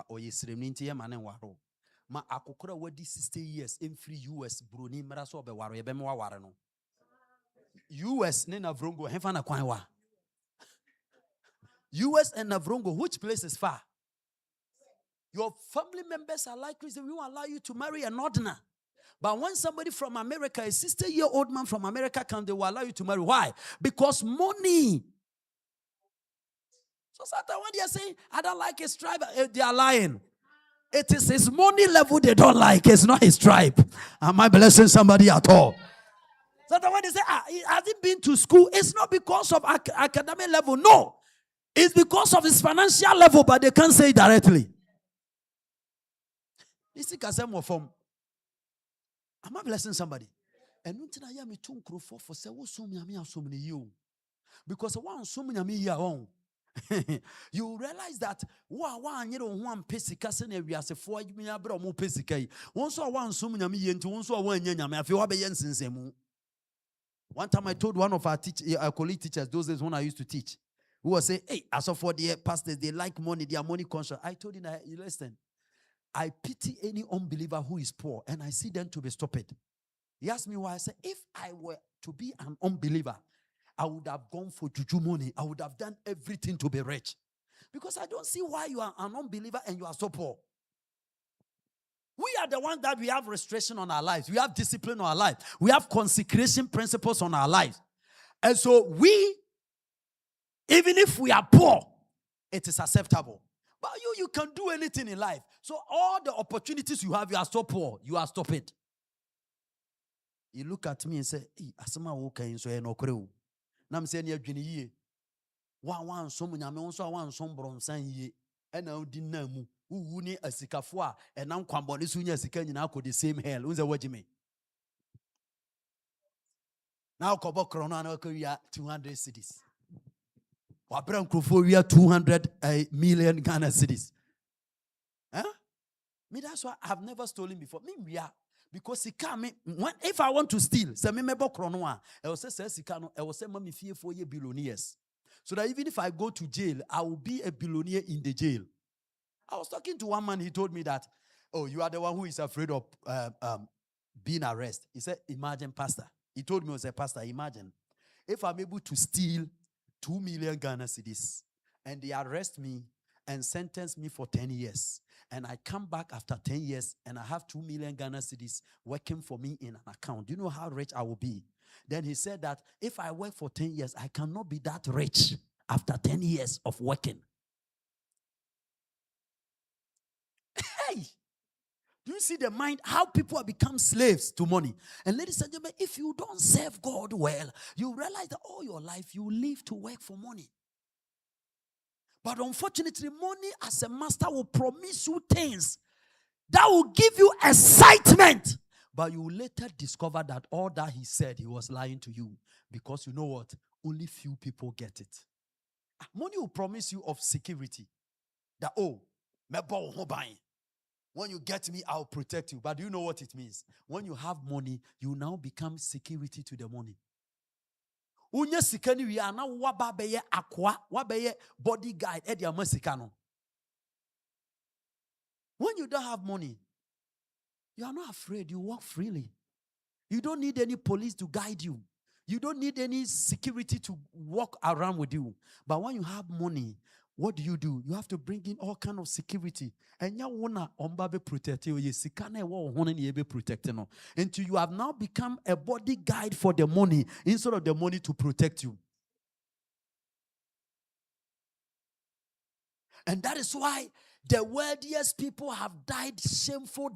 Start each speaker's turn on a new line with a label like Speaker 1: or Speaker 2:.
Speaker 1: or yes, Remintia man and Waro. Ma akokora wadi 60 years in free US Bruni Maraso be waro ebemwa warano. US ne Navrongo hefana kwanwa. US and Navrongo, which place is far? Your family members are likely they will allow you to marry a northerner. But when somebody from America, a 60-year-old man from America comes, they will allow you to marry. Why? Because money. So sometimes when they are saying, I don't like his tribe, they are lying. It is his money level they don't like. It's not his tribe. Am I blessing somebody at all? Sometimes when they say, has he been to school? It's not because of academic level. No. It's because of his financial level, but they can't say it directly. Am I blessing somebody? And I am too for say so many you. Because one so many year you realize that one you don't want pesika scenario as a 4 year bro mo pesika. One so one so many year into one so one nyame afi wa be yensensemu. One time I told one of our colleague teachers, those days when I used to teach, who was saying, hey, as of for the pastors, they like money, they are money conscious. I told him, listen, I pity any unbeliever who is poor and I see them to be stupid. He asked me why. I said, if I were to be an unbeliever, I would have gone for juju money. I would have done everything to be rich. Because I don't see why you are an unbeliever and you are so poor. We are the ones that we have restriction on our lives. We have discipline on our lives. We have consecration principles on our lives. And so even if we are poor, it is acceptable. But you can do anything in life. So all the opportunities you have, you are so poor. You are stupid. You look at me and say, hey, asama okay, so no creo. Nam say near Guinea. One so many also one some bronsan ye. And now dinamu. Who need a sikafua and now kwamboni sunya sikan now could the same hell. Who's a wajime? Now Kobo Corona 200 cities. Wabram Kufuria 200 million Ghana cities. Huh? Me, that's why I've never stolen before. Me, we are. Because he can't if I want to steal, say me mebo kronoa. I will say sikano. I will say mami fear 4 year billionaires. So that even if I go to jail, I will be a billionaire in the jail. I was talking to one man. He told me that, oh, you are the one who is afraid of being arrested. He said, imagine, pastor. He told me, I was a pastor, imagine if I'm able to steal 2 million Ghana cedis and they arrest me and sentence me for 10 years. And I come back after 10 years and I have 2 million Ghana cedis working for me in an account. Do you know how rich I will be? Then he said that if I work for 10 years, I cannot be that rich after 10 years of working. Hey! Do you see the mind? How people have become slaves to money. And ladies and gentlemen, if you don't serve God well, you realize that all your life you live to work for money. But unfortunately, money as a master will promise you things that will give you excitement. But you will later discover that all that he said, he was lying to you. Because you know what? Only few people get it. Money will promise you of security. That, oh, when you get me, I'll protect you. But do you know what it means? When you have money, you now become security to the money. Unya sikani we are now wababeye akwa, wabeye bodyguard edi amasikano. When you don't have money, you are not afraid. You walk freely. You don't need any police to guide you. You don't need any security to walk around with you. But when you have money, what do? You have to bring in all kind of security. And you wanna ombabe protect you. You sikane wo hone ni ebe protect no. Until you have now become a bodyguard for the money instead of the money to protect you. And that is why the wealthiest people have died shameful